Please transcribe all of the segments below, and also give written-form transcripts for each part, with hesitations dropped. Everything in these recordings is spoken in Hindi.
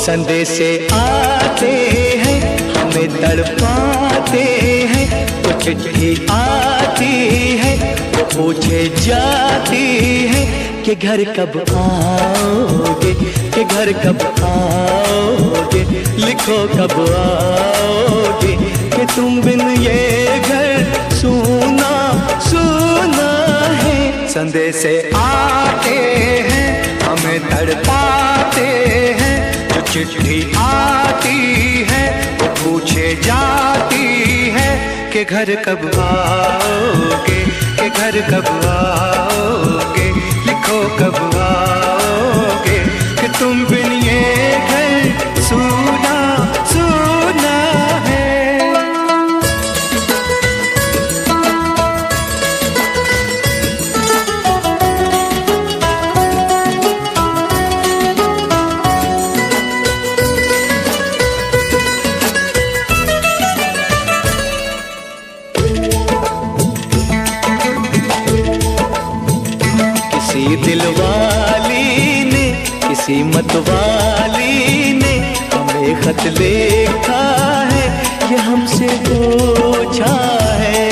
संदेशे आते हैं हमें तड़पाते हैं, तो चिट्ठी आती है वो पूछे जाती है कि घर कब आओगे, कि घर कब आओगे, लिखो कब आओगे, कि तुम बिन ये घर सूना सूना है। संदेशे आते हैं हमें तड़पाते हैं, जो चिट्ठी आती है वो पूछे जाती है कि घर कब आओगे, कि घर कब आओगे, लिखो कब आओगे, कि तुम बिन ये घर सूना सूना है। किसी दिलवाली ने, किसी मतवाली ने हमें खत लिखा है, ये हमसे पूछा है।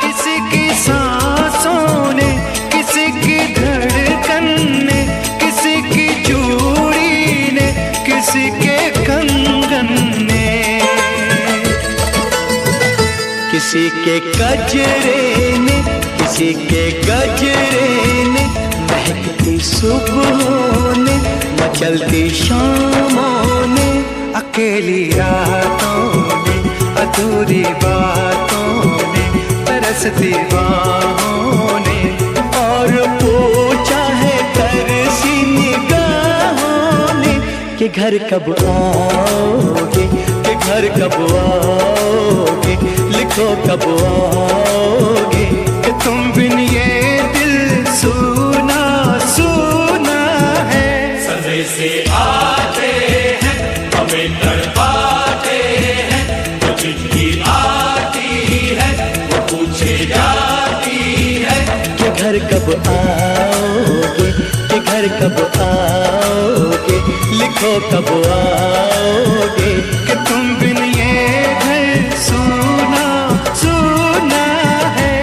किसी की सांसों ने, किसी की धड़कन ने, किसी की चूड़ी ने, किसी के कंगन ने, किसी के गजरे ने, किसी के गजरे ने, महकती सुबहों ने, मचलती शामों ने, अकेली रातों ने, अधूरी बातों ने, तरसती बाहों ने, और पूछा है तरसी निगाहों ने कि घर कब आओगे, कि घर कब आओगे, लिखो कब आओगे, कि तुम बिन ये दिल सूना सूना है। संदेशे आते हैं हमें तड़पाते हैं, जो चिट्ठी आती है वो पूछे जाती है कि घर कब आओगे, कि घर कब आओगे, लिखो कब आओगे, कि तुम बिन ये घर सूना सूना है।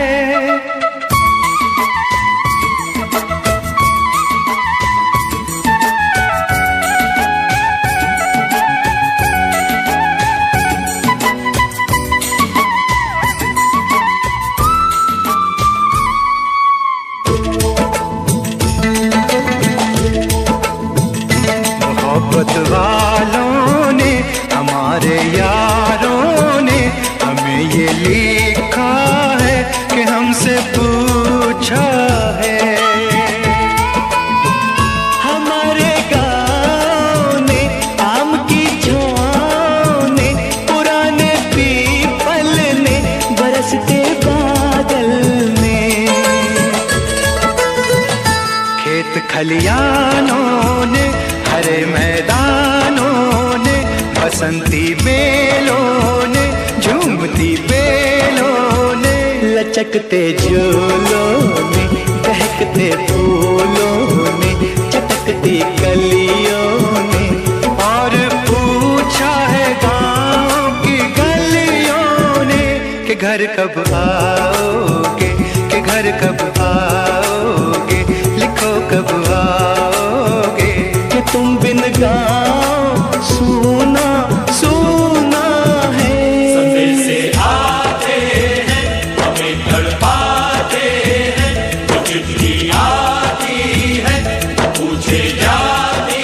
मोहब्बत वालों ने, हमारे यारों ने हमें ये लिखा है कि हमसे पूछा है। हमारे गाँव ने, आम की छाँव ने, पुराने पीपल ने, बरसते बादल ने, खेत खलियानों ने, हरे मैदानों ने, बसंती बेलों ने, झूमती बेलों ने, लचकते झूलों ने, बहकते फूलों ने, चटकती कलियों ने, और पूछा है गाँव की गलियों ने कि घर कब आओगे, कि घर कब आओगे, लिखो कब आओगे, कि तुम बिन गाँव सूना सूना है। संदेशे आते हैं हमें तड़पाते हैं, जो चिट्ठी आती है वो पूछे जाती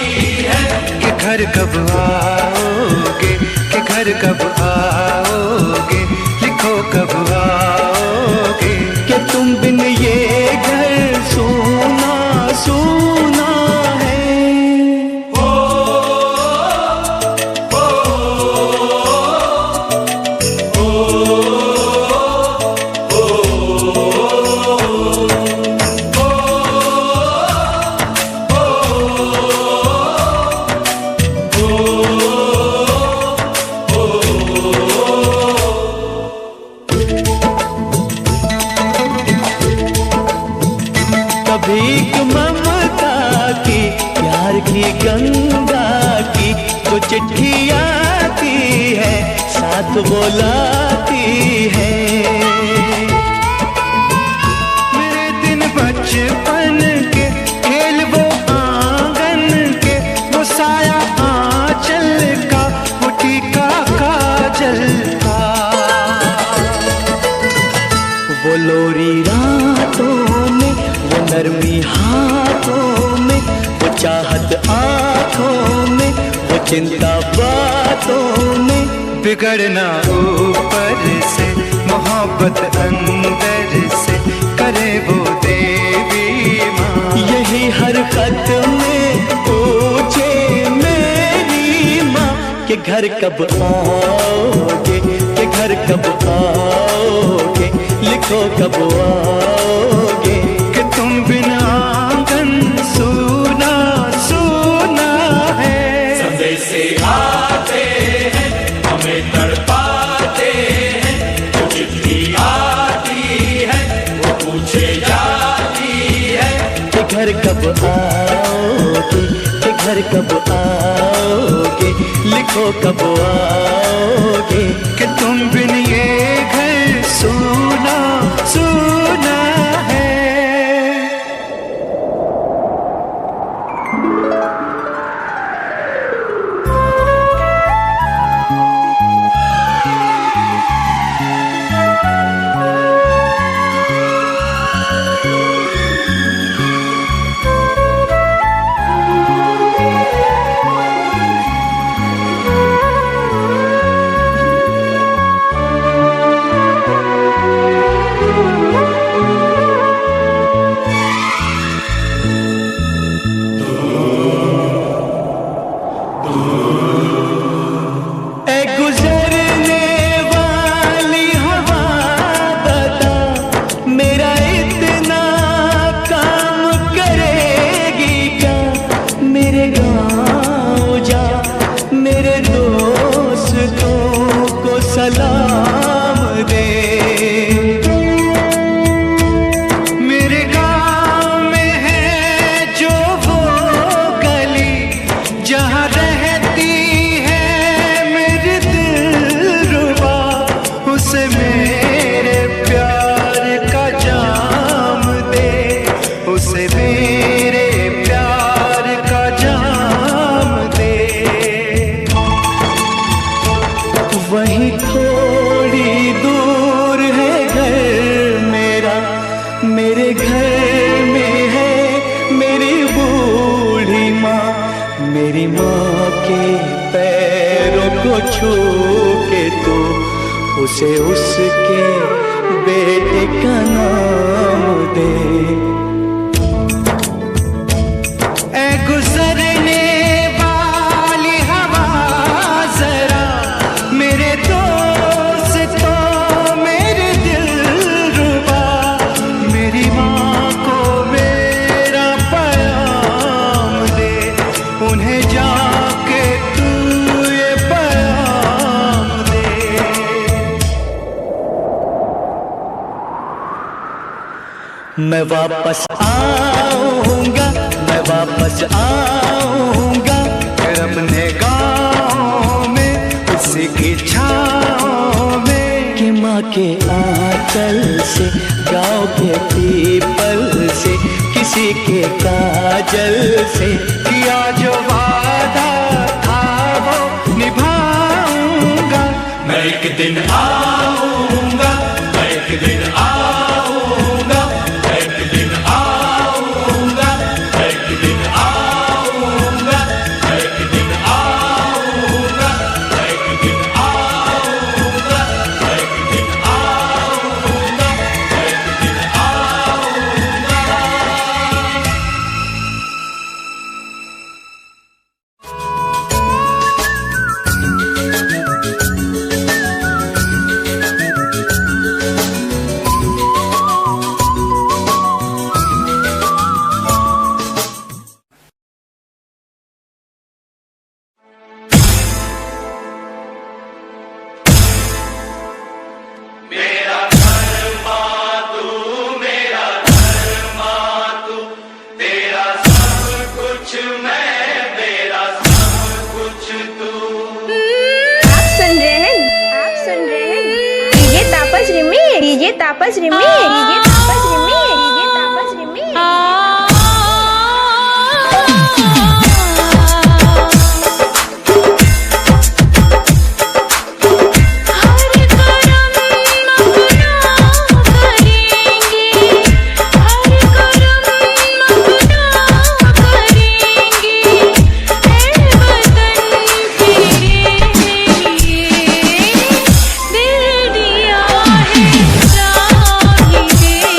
है कि घर कब आओगे, कि घर कब आओगे, लिखो कब आओगे, कि तुम बिन ये घर सूना सूना है। भीख ममता की, प्यार मीठी गंगा की जो चिट्ठी आती है साथ बुलाती है। मेरे दिन बचपन के खेल वो आंगन के, वो साया आंचल का, वो टीका काजल का, वो लोरी रातों में, वो नरमी हाथों में, वो चाहत आँखों में, वो चिंता बातों में। बिगड़ना ऊपर से मोहब्बत अंदर से करे वो देवी माँ। यही हर खत में पूछे मेरी माँ कि घर कब आओगे, कि घर कब आओगे, लिखो कब आओगे। कि तुम बिना आंगन सूना सूना है। संदेश आते हैं हमें तड़पाते हैं, जो चिट्ठी आती है वो पूछे जाती है कि घर कब आओगे, कि घर कब आओगे, लिखो कब आओगे। कि तुम बिन ये घर सूना सूना है। सलाम दे। मेरे गाँव में है जो वो गली जहाँ रहती है मेरी दिलरुबा, उसे मेरे प्यार का जाम दे, उसे मेरे प्यार का जाम दे। वहीं थोड़ी दूर है घर मेरा, मेरे घर में है मेरी बूढ़ी माँ। मेरी माँ के पैरों को छू के तो उसे उसके बेटे का नाम दे। ऐ गुजरने वाली हवा जरा मेरे दोस्तों मेरे दिलरुबा, मेरी माँ को मेरा पैगाम दे, उन्हें जाके तू ये पैगाम दे। मैं वापस आऊंगा, मैं वापस आऊंगा फिर अपने गाँव में उसी की छाँव में। कि माँ के आंचल से, गाँव के पीपल से, किसी के काजल से किया जो वादा था वो निभाऊंगा। मैं एक दिन आऊंगा, मैं एक दिन आऊंगा, मैं एक दिन आऊंगा, मैं एक दिन आऊंगा, मैं एक दिन आऊंगा, मैं एक दिन आऊंगा, मैं एक दिन आऊंगा, मैं एक दिन आऊंगा। मेरा घर माँ तू, मेरा घर माँ तू, तेरा सब कुछ मैं डीजे तापस रिमी, डीजे तापस रिमी, डीजे तापस रिमी। दिल दिया है चाहिए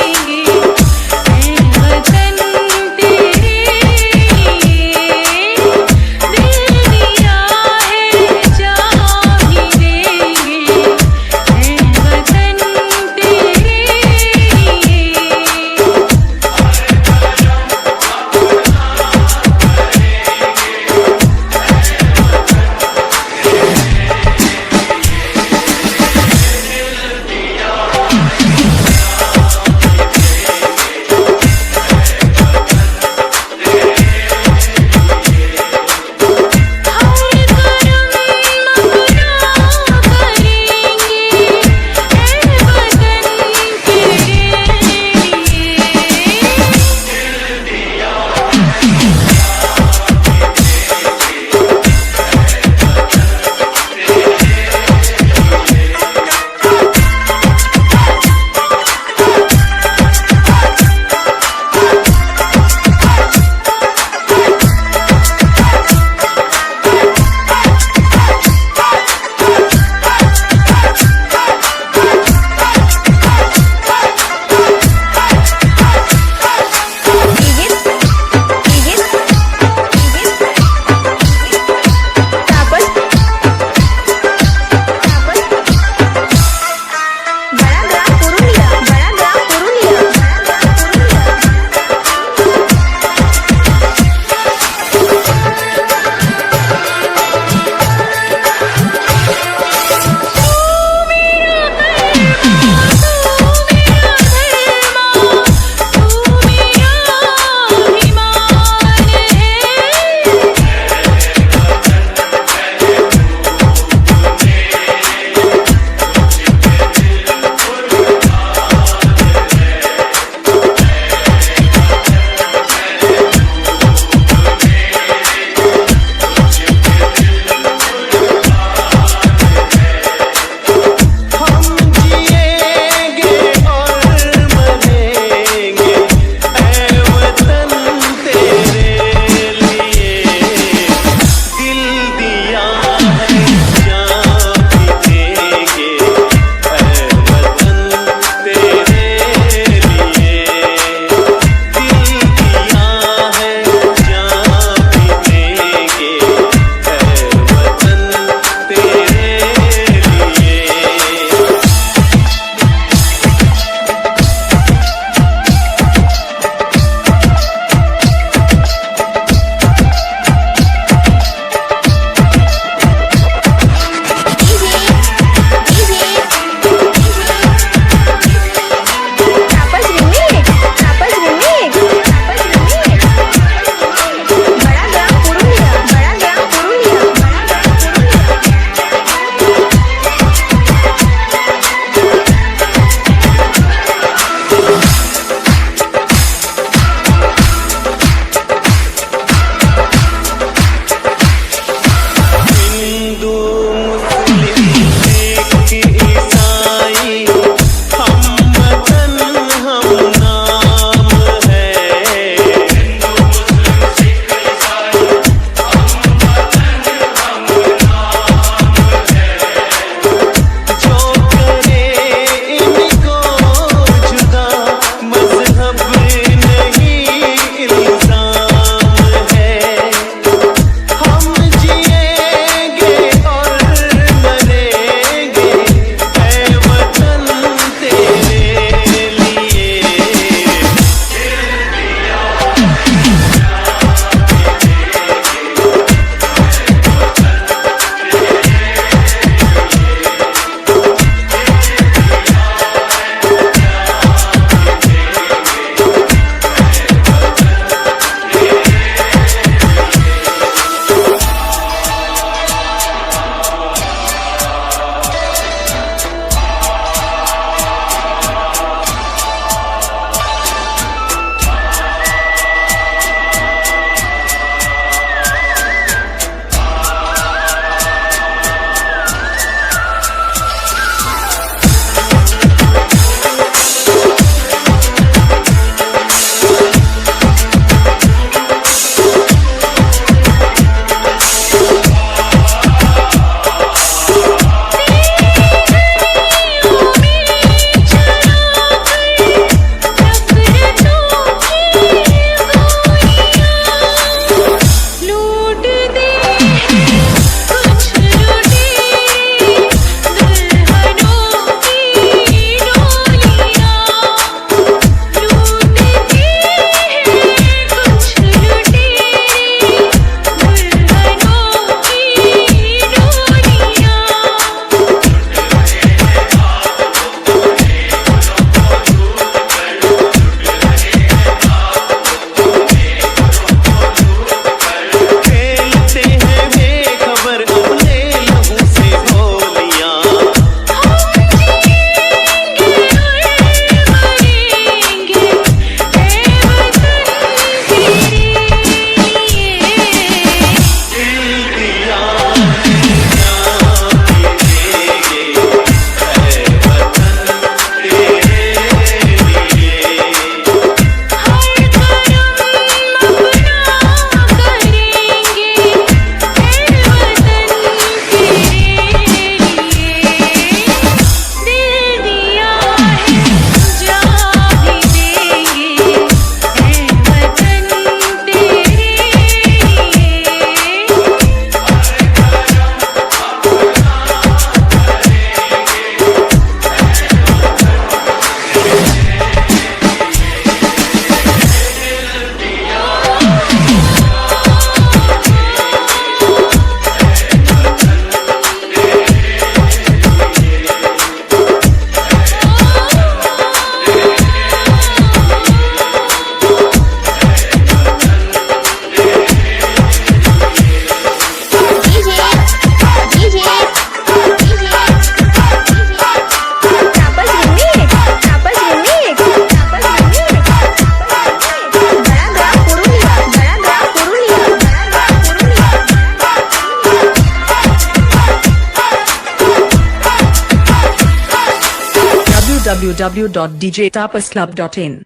www.djtapasclub.in.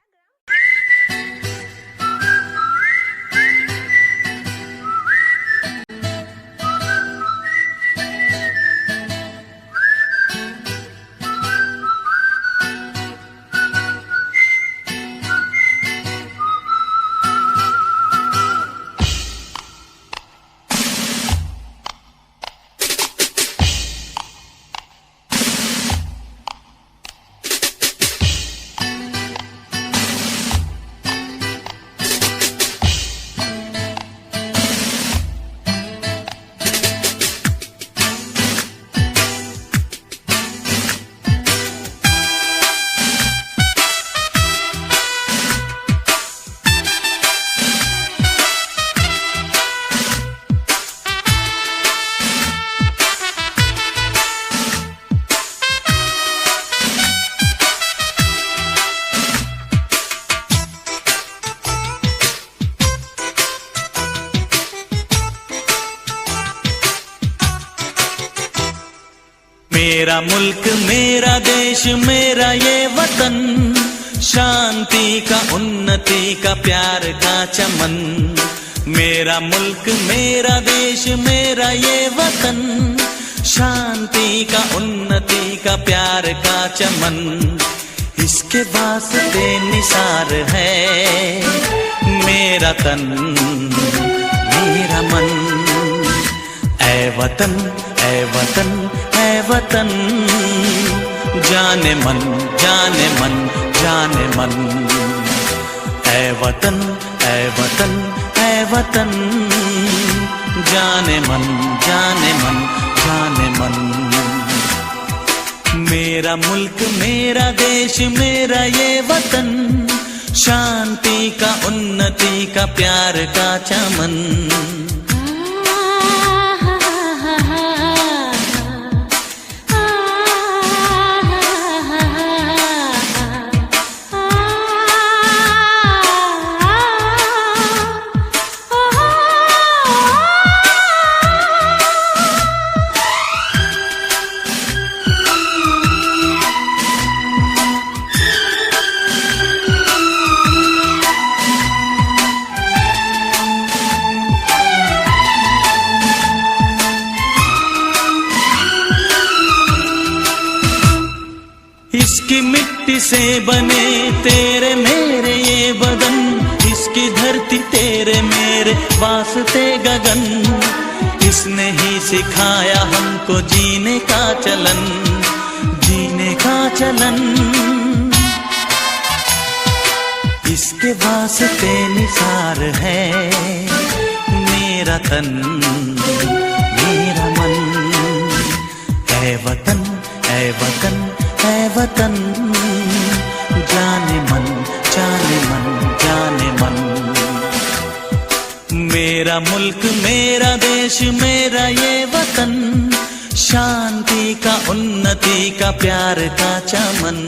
मेरा मुल्क मेरा देश मेरा ये वतन, शांति का उन्नति का प्यार का चमन। मेरा मुल्क मेरा देश मेरा ये वतन, शांति का उन्नति का प्यार का चमन। इसके वास्ते निसार है मेरा तन मेरा मन। ऐ वतन ऐ वतन ऐ वतन, जाने मन जाने मन जाने मन। ऐ वतन ऐ वतन ऐ वतन, जाने मन जाने मन जाने मन। मेरा मुल्क मेरा देश मेरा ये वतन, शांति का उन्नति का प्यार का चमन। इसकी मिट्टी से बने तेरे मेरे ये बदन, इसकी धरती तेरे मेरे वास्ते गगन। इसने ही सिखाया हमको जीने का चलन, जीने का चलन। इसके वास्ते निसार है मेरा तन मेरा मन। ऐ वतन ऐ वतन ऐ वतन, जाने मन जाने मन जाने मन। मेरा मुल्क मेरा देश मेरा ये वतन, शांति का उन्नति का प्यार का चमन।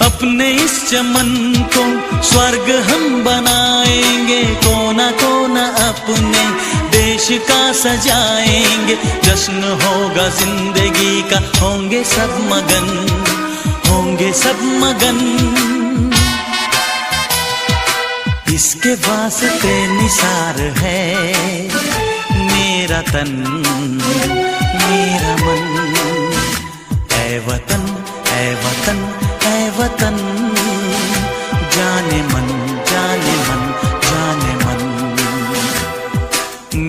अपने इस चमन को स्वर्ग हम बनाएंगे, कोना कोना अपने देश का सजाएंगे। जश्न होगा जिंदगी का, होंगे सब मगन होंगे सब मगन। इसके वास्ते निसार है मेरा तन मेरा मन। ऐ वतन ऐ वतन ऐ वतन, जाने मन जाने मन जाने मन।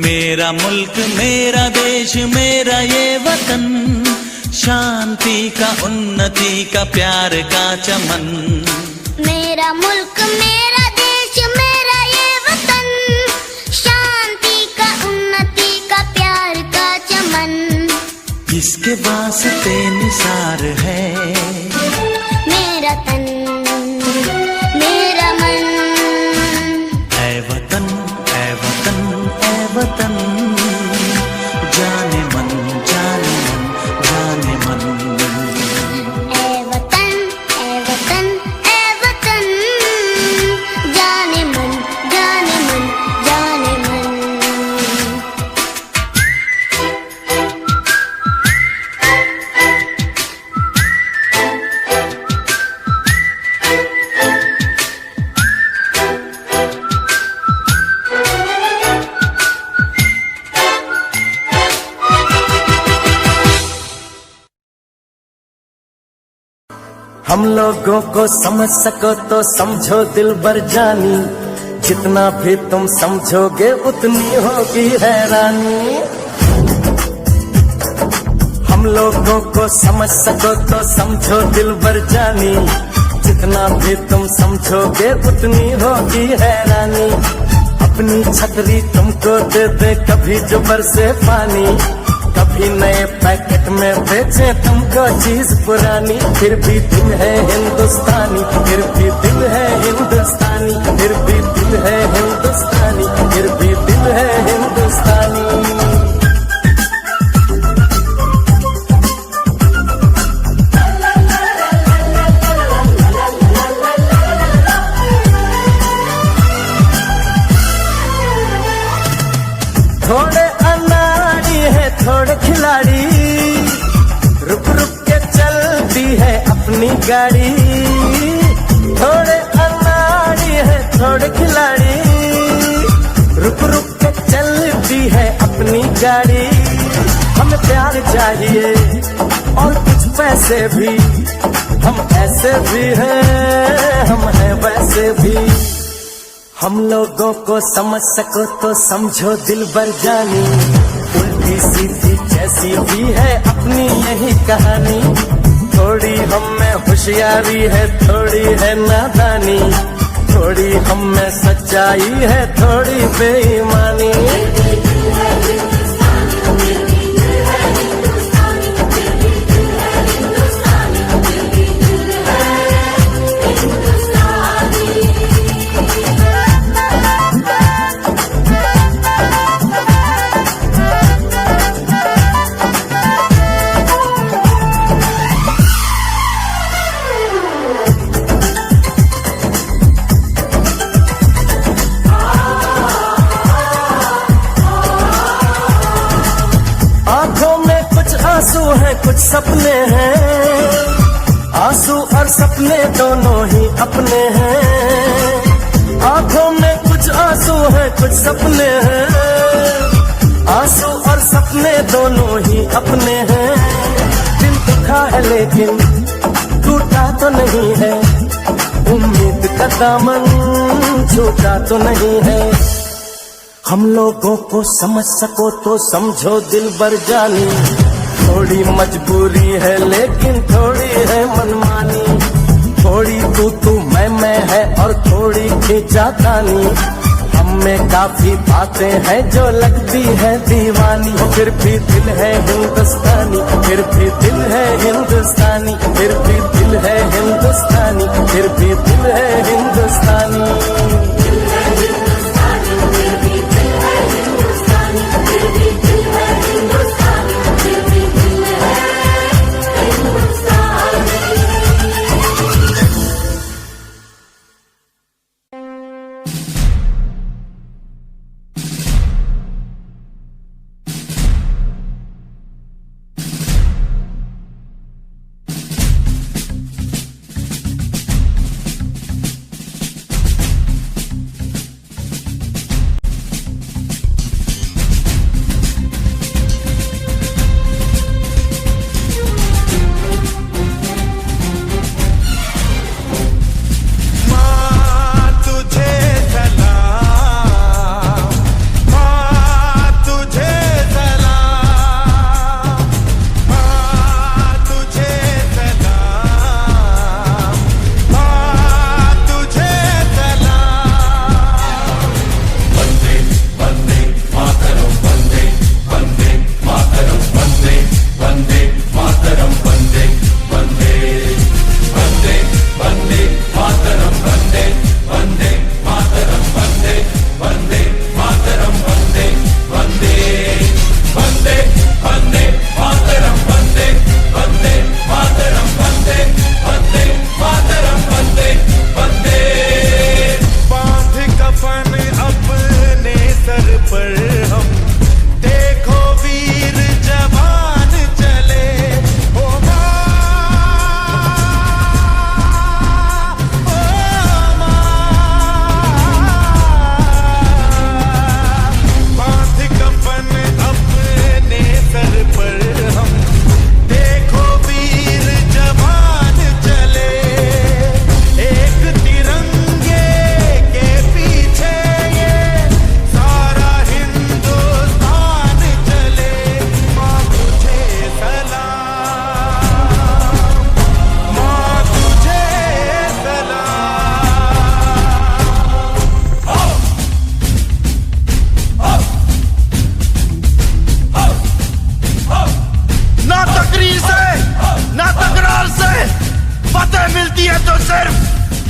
मेरा मुल्क मेरा देश मेरा ये वतन, शांति का उन्नति का प्यार का चमन। मेरा मुल्क मेरा देश मेरा ये वतन, शांति का उन्नति इसके वास्ते निसार है मेरा तन मेरा मन। ऐ वतन ऐ वतन ऐ वतन, जाने मन जाने मन जाने मन। ऐ वतन ऐ वतन ऐ वतन, जाने मन जाने मन जाने मन। हम लोगों को समझ सको तो समझो दिलबर जानी, जितना भी तुम समझोगे उतनी होगी हैरानी। हम लोगों को समझ सको तो समझो दिलबर जानी, जितना भी तुम समझोगे उतनी होगी हैरानी। अपनी छतरी तुमको दे दे कभी जो बरसे पानी, कभी नए पैकेट में बेचे तुमको चीज पुरानी। फिर भी दिल है हिंदुस्तानी, फिर भी दिल है हिंदुस्तानी, फिर भी दिल है हिंदुस्तानी, फिर भी दिल है हिंदुस्तानी। थोड़े अनाड़ी है थोड़े खिलाड़ी, रुक रुक के चलती है अपनी गाड़ी। थोड़े अनाड़ी है थोड़े खिलाड़ी, रुक रुक के चलती है अपनी गाड़ी। हमें प्यार चाहिए और कुछ पैसे भी, हम ऐसे भी हैं हम हैं वैसे भी। हम लोगों को समझ सको तो समझो दिलबर जानी, उल्टी सीधी जैसी भी है अपनी यही कहानी। थोड़ी हम में होशियारी है थोड़ी है नादानी, थोड़ी हम में सच्चाई है थोड़ी बेईमानी। आंसू हैं कुछ सपने हैं, आंसू और सपने दोनों ही अपने हैं। आंखों में कुछ आंसू हैं कुछ सपने हैं, आंसू और सपने दोनों ही अपने हैं। दिल दुखा है लेकिन टूटा तो नहीं है, उम्मीद का दामन छूटा तो नहीं है। हम लोगों को समझ सको तो समझो दिलबर जानी, थोड़ी मजबूरी है लेकिन थोड़ी है मनमानी। थोड़ी तू मैं है और थोड़ी खींचातानी, हम में काफी बातें हैं जो लगती है दीवानी। फिर भी दिल है हिंदुस्तानी, फिर भी दिल है हिंदुस्तानी, फिर भी दिल है हिंदुस्तानी, फिर भी दिल है हिंदुस्तानी।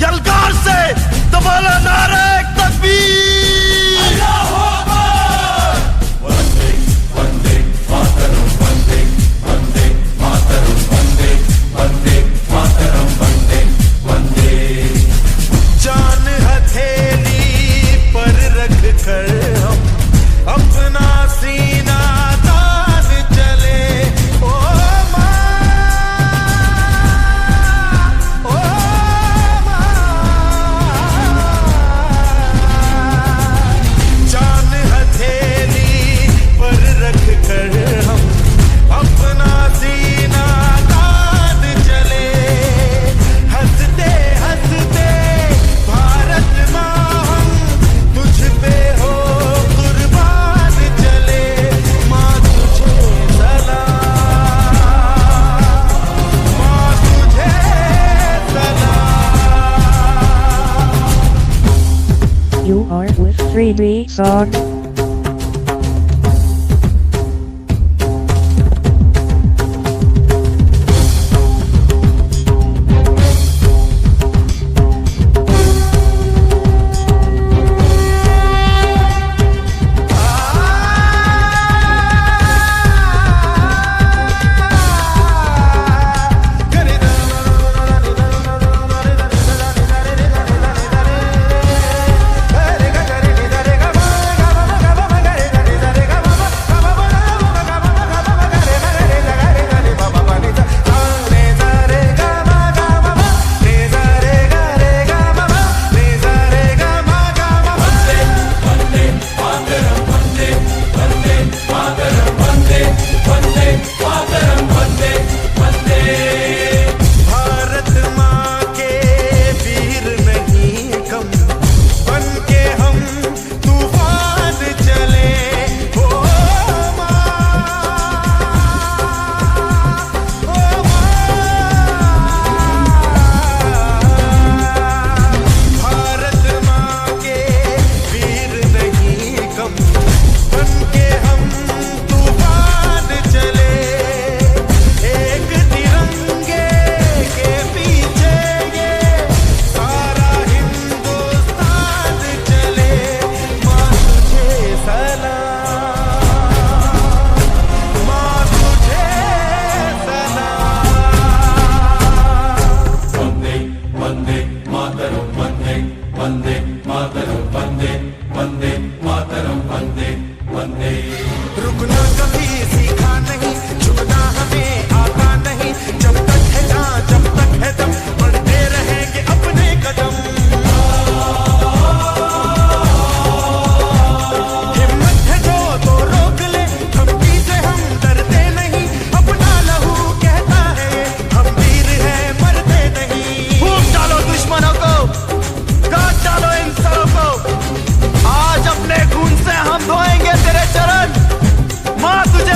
यलगार से तो बोलो नारे तकबीर। अल्लाहू अकबर। वंदे वंदे मातरम, वंदे वंदे मातरम, वंदे वंदे मातरम, वंदे वंदे। जान हथेली पर रख कर हम अपना सीना तान चले। ओ माँ, ओ माँ। जान हथेली पर रख कर हम अपना सीना तान चले। हंसते हंसते भारत माँ हम तुझ पे हो कुर्बान चले। माँ तुझे सलाम, माँ तुझे सलाम। You are with 3D song. Bharat माँ के वीर नहीं कम, बन के हम तूफान चले। ओ माँ, ओ भारत माँ के वीर नहीं कम, बन के हम तूफान चले। एक तिरंगे के पीछे ये सारा हिंदुस्तान चले। माँ तुझे सलाम, माँ तुझे सलाम। वंदे वंदे मातरम, वंदे वंदे मातरम, वंदे वंदे मातरम, वंदे वंदे। रुकना कभी सीखा नहीं, झुकना हमें आता नहीं। जब तक है जान, जब तक है दम, बढ़ते रहेंगे अपने कदम। हिम्मत है जो तो रोक ले, धमकी से हम डरते नहीं। अपना लहू कहता है हम वीर हैं, मरते नहीं। फूंक डालो दुश्मनों को, काट डालो इंसानों को। आज अपने खून से हम धोएंगे तेरे चरण। माँ तुझे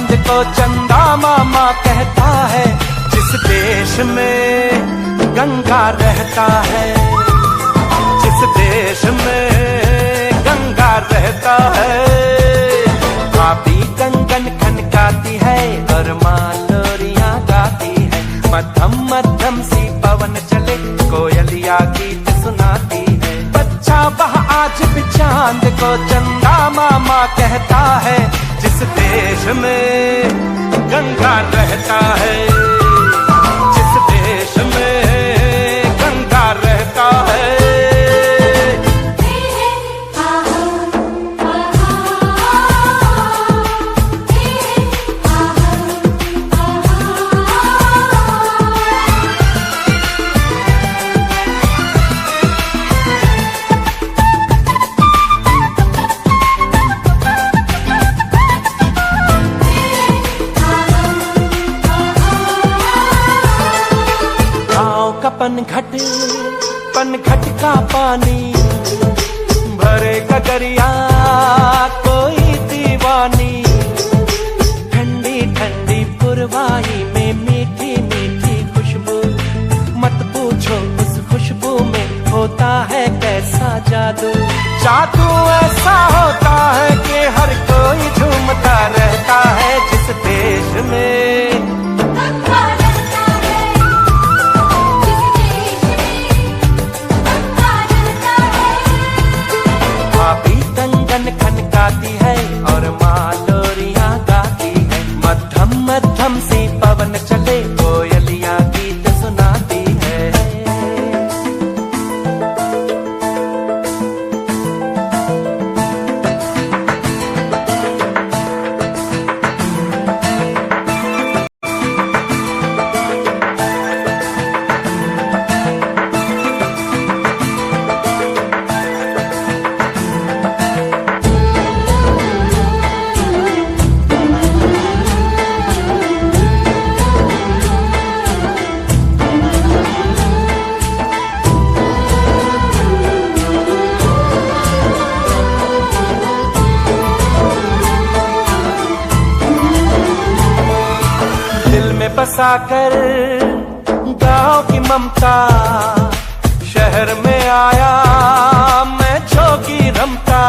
चांद को चंदा मामा कहता है, जिस देश में गंगा रहता है, जिस देश में गंगा रहता है। भाभी कंगन खनकाती है और माँ लोरियां गाती है, मध्यम मध्यम सी पवन चले कोयलिया गीत सुनाती है। बच्चा वह आज भी चांद को चंदा मामा कहता है, जिस देश में गंगा रहता है, जिस देश में गंगा रहता है। पनघट का पानी भरे गगरिया कोई दीवानी, ठंडी ठंडी पुरवाई में मीठी मीठी खुशबू, मत पूछो उस खुशबू में होता है कैसा जादू। जादू ऐसा होता है कि हर कोई झूमता रहता है, जिस देश में खनकाती है और माँ लोरियां गाती है, मध्यम मध्यम सी पवन चले कोयलिया गीत सुनाती है। बसाकर गाँव की ममता, शहर में आया मैं जोगी रमता।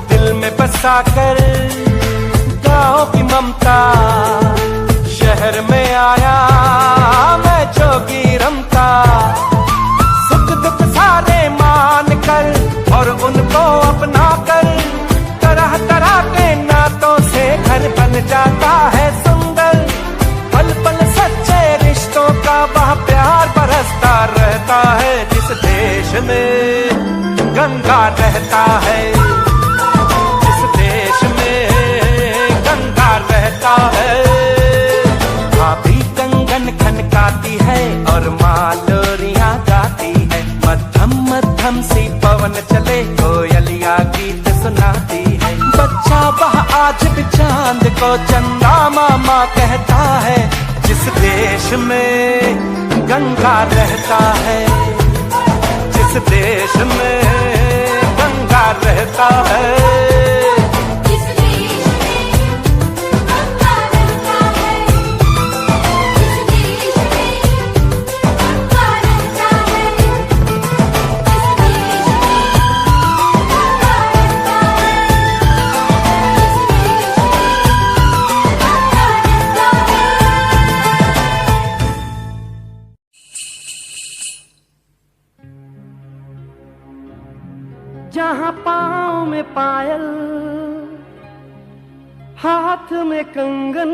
दिल में बसाकर गाँव की ममता, शहर में आया मैं जोगी रमता। सुख दुख सारे मान कर और उनको अपना कर, तरह तरह के नातों से घर बन जाता है सुंदर। पल पल सच्चे रिश्तों का वह प्यार बरसता रहता है, जिस देश में गंगा रहता है, जिस देश में गंगा रहता है। भाभी कंगन खनकाती है और माँ लोरियां गाती है, मध्यम मध्यम सी पवन चले कोयलिया गीत सुनाती है। बच्चा वह आज भी चांद को चंदा मामा कहता है, जिस देश में गंगा रहता है, जिस देश में गंगा रहता है। जहाँ पाँव में पायल, हाथ में कंगन,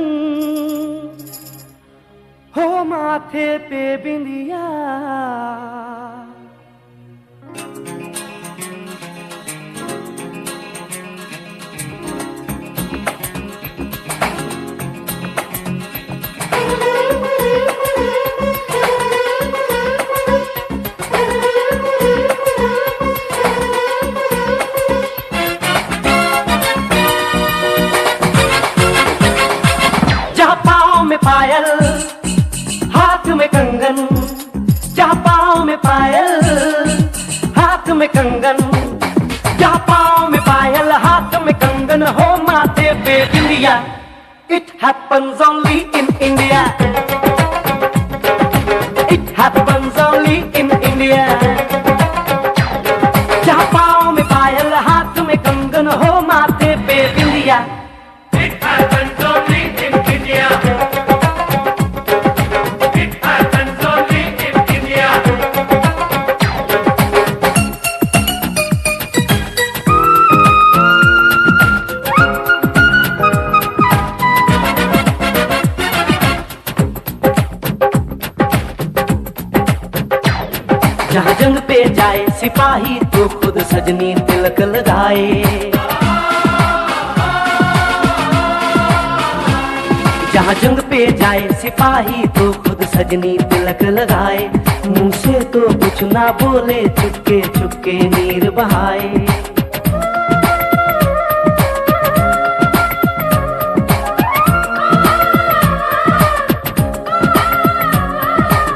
हो माथे पे बिंदिया, पायल, हाथ में कंगन, जहाँ पाँव में जहाँ पाँव में पायल हाथ में कंगन हो माथे पे बिंदिया, it happens only in India. It happens only in India. जहाँ पाँव में पायल हाथ में कंगन हो माथे पे बिंदिया, It happens only in India. It happens only in India. जहाँ जंग पे जाए सिपाही तो खुद सजनी तिलक लगाए। जहाँ जंग पे जाए सिपाही तो खुद सजनी तिलक लगाए। मुंह से तो कुछ ना बोले, चुपके चुपके नीर बहाए।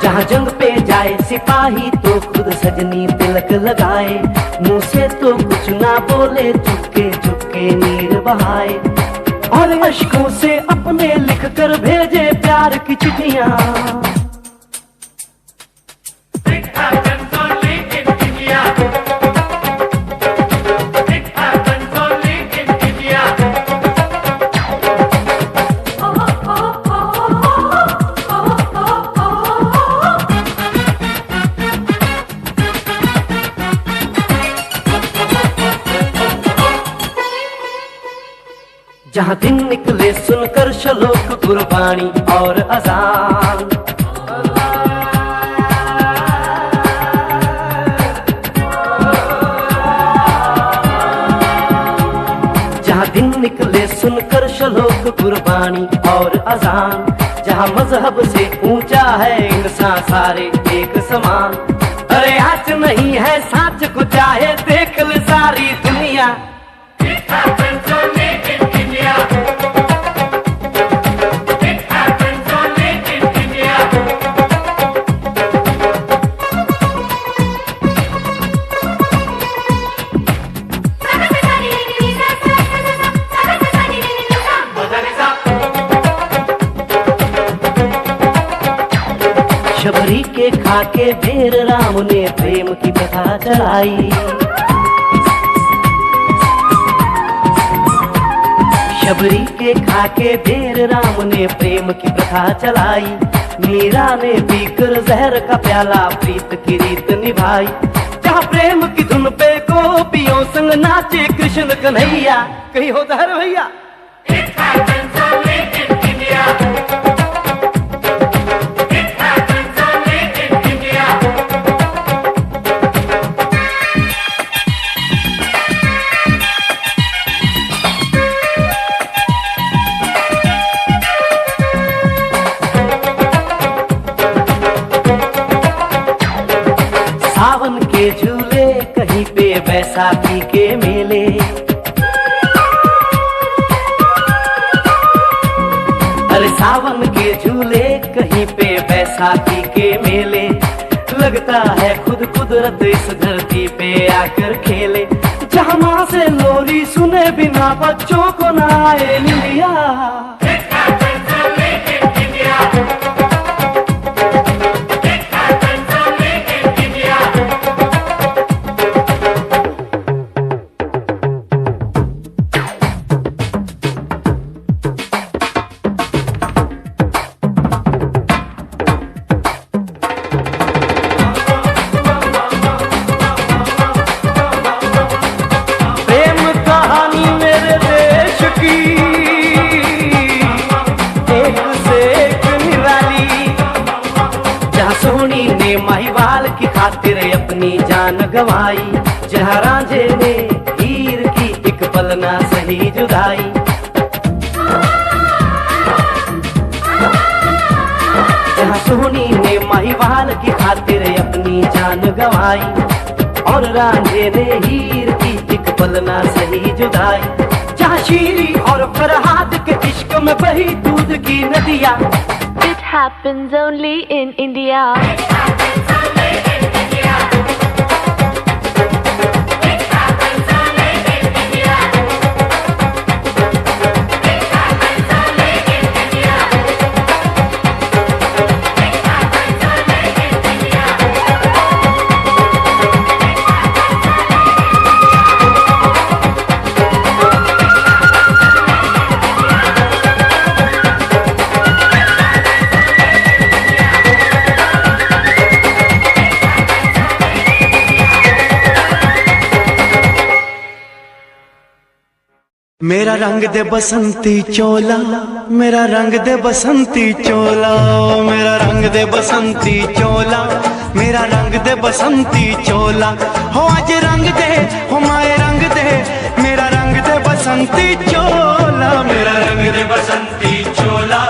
जहाँ जंग पे जाए सिपाही तो खुद सजनी तिलक लगाए। मुंह से तो कुछ ना बोले, चुपके चुपके नीर बहाए। और अश्कों से अपने लिख कर भेजे प्यार की चिट्ठियां। It happens only in India. It happens only in India. जहाँ दिन निकले सुनकर श्लोक गुरबाणी और अजान। जहाँ दिन निकले सुनकर श्लोक गुरबाणी और अजान। जहाँ मजहब से ऊंचा है इंसान सारे एक समान। अरे आज नहीं है साच को चाहे देख ले सारी दुनिया। It happens only in India. It happens only in India. Shabari के खाके बेर राम ने प्रेम की कथा चलाई। शबरी के खाके बेर राम ने प्रेम की प्रथा चलाई। मीरा ने पीकर जहर का प्याला प्रीत की रीत निभाई। जहाँ प्रेम की धुन पे गोपियों संग नाचे कृष्ण कन्हैया। कहीं होता है भैया। It happens only in India. It happens only in India. सावन के झूले कहीं पे बैसाखी के मेले। अरे सावन के झूले कहीं पे बैसाखी के मेले। लगता है खुद कुदरत इस धरती पे आकर खेले। जहाँ माँ से लोरी सुने बिना बच्चों को ना आए निंदिया। It happens only in India. It happens only in India. प्रेम कहानी मेरे देश की एक से एक निराली। जहाँ सोनी ने महिवाल की खातिर अपनी जान गंवाई। जहाँ रांझे ने हीर की एक पल ना सही जुदाई। जहाँ सोनी ने महिवाल की खातिर अपनी जान गंवाई। और रांझे ने हीर की एक पल ना सही जुदाई। जहाँ शीरी और फरहाद के इश्क में बही दूध की नदियाँ। It happens only in India. It happens only in India. It happens only मेरा रंग दे बसंती चोला, मेरा रंग दे बसंती चोला, मेरा रंग दे बसंती चोला, मेरा रंग दे बसंती चोला। हो आज रंग दे, हो माए रंग दे, मेरा रंग दे बसंती चोला, मेरा रंग दे बसंती चोला,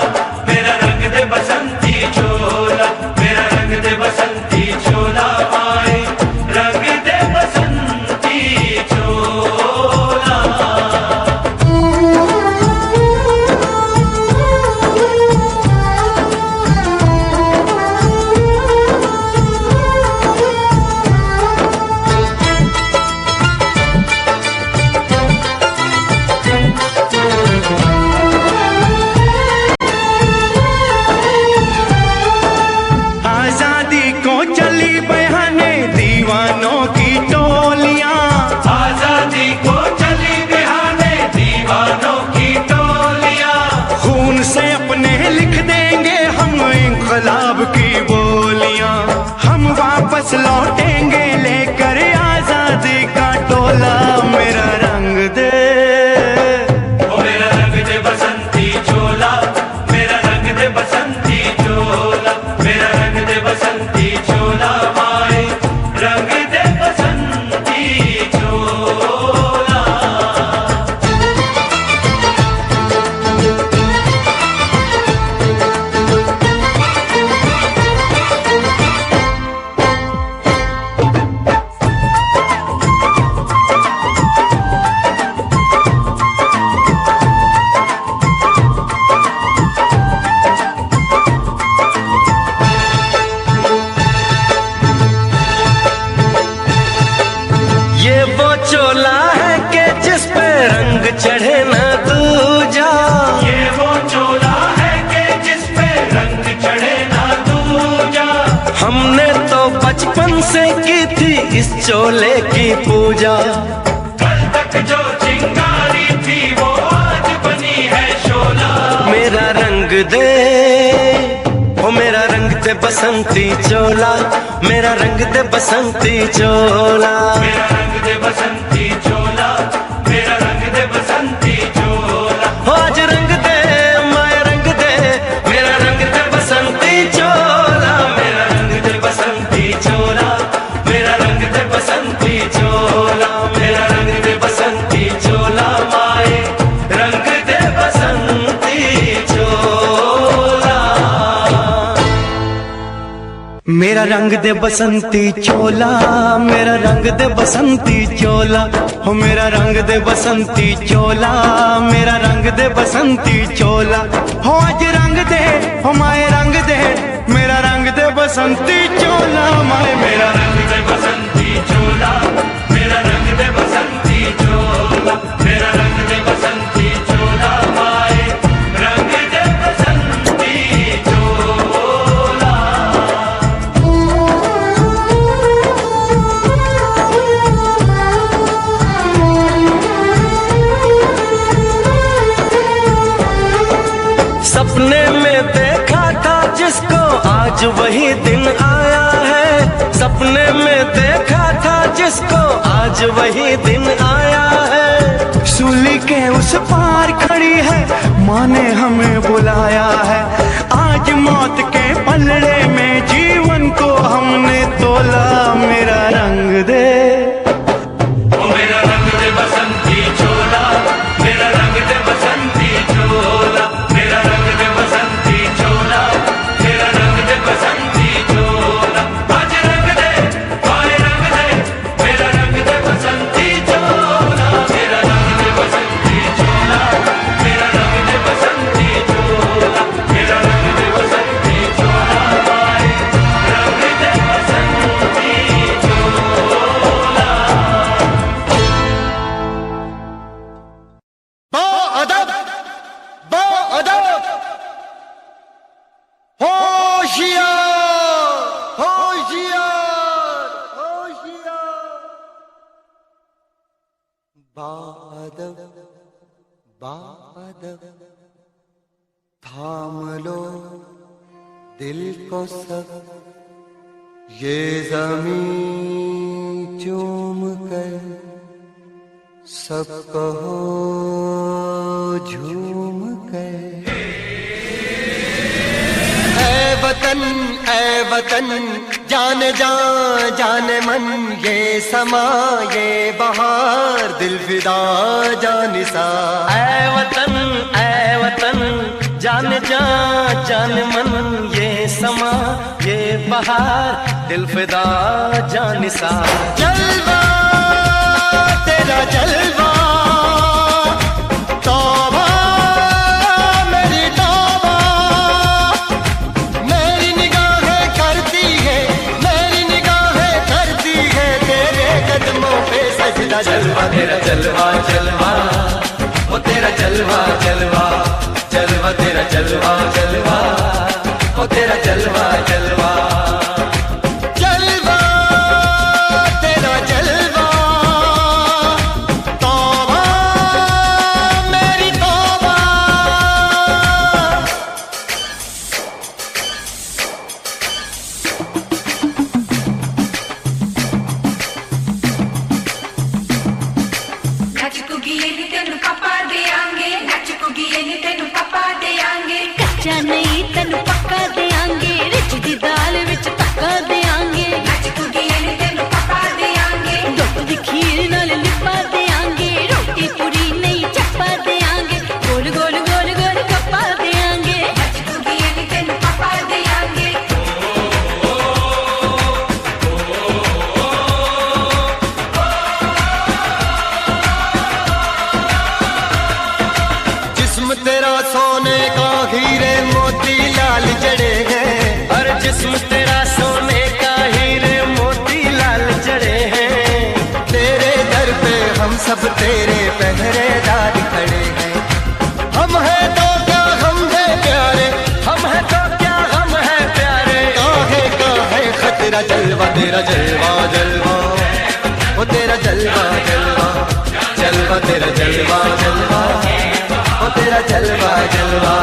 मेरा रंग दे बसंती चोला, मेरा रंग दे बसंती चोला, माए रंग दे बसंती चोला। आजादी को चली बहाने दीवानों की टोलियां, आजादी को चली बहाने दीवानों की टोलियां, खून से अपने लिख देंगे हम इंकलाब की बोलियां। हम वापस लौटेंगे लेकर आजादी का टोला, मेरा रंग दे, ओ मेरा रंग दे बसंती चोला, मेरा रंग दे बसंती चोला, मेरा रंग दे बसंती चोला, माए रंग दे बसंती चोला। ये वो चोला है कि जिस पे रंग चढ़े न दूजा, ये वो चोला है कि जिस पे रंग चढ़े ना दूजा, हमने तो बचपन से की थी इस चोले की पूजा। कल तक जो चिंगारी थी वो आज बनी है शोला, मेरा रंग दे, ओ मेरा रंग दे बसंती चोला, मेरा रंग दे बसंती चोला। मेरा रंग दे बसंती चोला, मेरा रंग दे बसंती चोला, हो आज रंग दे, माए रंग दे, मेरा रंग दे बसंती चोला, मेरा रंग दे बसंती चोला, मेरा रंग दे बसंती चोला, मेरा रंग दे बसंती चोला, माए रंग दे बसंती चोला। मेरा रंग दे बसंती चोला, मेरा रंग दे बसंती चोला, हो मेरा रंग दे बसंती चोला, मेरा रंग दे बसंती चोला। हो आज रंग दे, हो माए रंग दे, मेरा रंग दे बसंती चोला, माए मेरा रंग दे बसंती चोला, मेरा रंग दे बसंती चोला, मेरा रंग दे बसंती चोला, माए रंग दे बसंती चोला। सपने में देखा था जिसको आज वही दिन आया है, सपने में देखा था जिसको आज वही दिन आया है। सूली के उस पार खड़ी है, माँ ने हमें बुलाया है। आज मौत के पलड़े में जीवन को हमने तोला, मेरा रंग दे, ओ मेरा रंग दे बसंती चोला, मेरा रंग दे बसंती चोला, मेरा रंग दे बसंती चोला, मेरा रंग दे बसंती चोला। आज रंग दे, माए रंग दे, मेरा रंग दे बसंती चोला, मेरा रंग दे बसंती चोला, मेरा रंग दे बसंती चोला, मेरा रंग दे बसंती चोला, माए रंग दे बसंती चोला। अदब, अदब, होशियार, होशियार, होशियार। बादब, बादब, थाम लो दिल को सब, ये जमीन चूम कर सब कहो झूम कर। ऐ वतन जाने जा जाने मन, ये समा ये बहार दिल फिदा जानिसा। ऐ वतन जाने जा जाने मन, ये समा ये बहार दिल फिदा जानिसा। जलवा तेरा जलवा, तौबा मेरी तौबा, मेरी निगाहें करती है, मेरी निगाहें करती है तेरे कदमों पे सजदा। जलवा तेरा जलवा जलवा, वो तेरा जलवा जलवा, जलवा तेरा जलवा जलवा, वो तेरा जलवा जलवा। जलवा तेरा जलवा, तौबा मेरी तौबा। कच्चा नहीं तेनू पक्का देंगे, रिच दी दाल विच तक्का देंगे, दुध दी खीर नाल लिपा देंगे, रोटी पूरी नहीं चप्पा देंगे, गोल गोल गोल गोल कप्पा देंगे। जिस्म तेरा सोने का हीरे मोती लाल जड़े हैं, और जिस्म तेरा सोने का हीरे मोती लाल जड़े हैं। तेरे दर पे हम सब तेरे पहरेदार खड़े हैं। हम हैं तो क्या हम हैं प्यारे, हम है तो क्या हम है प्यारे, काहे खतरा। जलवा तेरा जलवा जलवा, वो तेरा जलवा जलवा, जलवा तेरा जलवा जलवा, वो तेरा जलवा जलवा।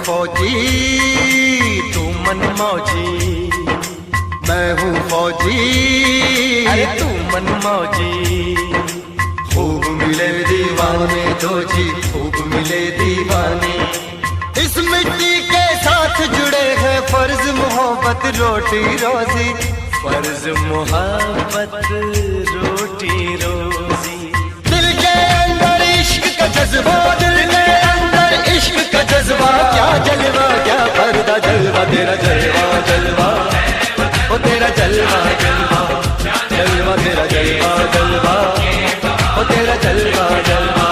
फौजी तू मन मौजी, मैं हूँ फौजी, अरे तू मन मौजी। खूब मिले दीवाने दो जी, खूब मिले दीवाने। इस मिट्टी के साथ जुड़े हैं फर्ज मोहब्बत रोटी रोजी, फर्ज मोहब्बत रोटी रोजी। दिल के अंदर इश्क का जज्बा, दिल के अंदर इश्क का जज्बा। क्या जलवा क्या पर्दा, जलवा तेरा जलवा जलवा, ओ तेरा जलवा जलवा, जलवा तेरा जलवा जलवा, ओ तेरा जलवा जलवा।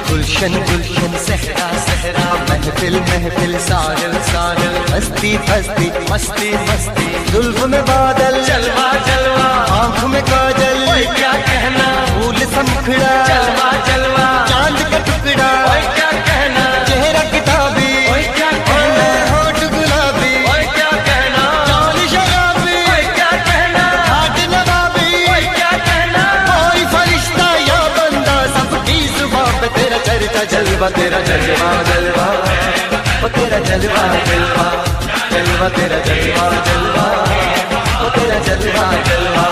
गुलशन गुलशन सहरा सहरा, महफिल महफिल साहिल साहिल, हस्ती हस्ती मस्ती मस्ती, जुल्फ में बादल जलवा जलवा, आँख में काजल, ओए क्या कहना, फूल समखड़ा जलवा जलवा, चांद का टुकड़ा, ओए क्या कहना, चेहरा किताबी, ओए क्या कहना, होठ गुलाबी, ओए क्या कहना, चाल शराबी, ओए क्या कहना, हाथ नवाबी, ओए क्या कहना। कोई फरिश्ता या बंदा, सबकी जुबां पे तेरा चर्चा। जलवा तेरा जलवा जलवा, ओ तेरा जलवा जलवा, जलवा तेरा जलवा जलवा, ओ तेरा जलवा जलवा।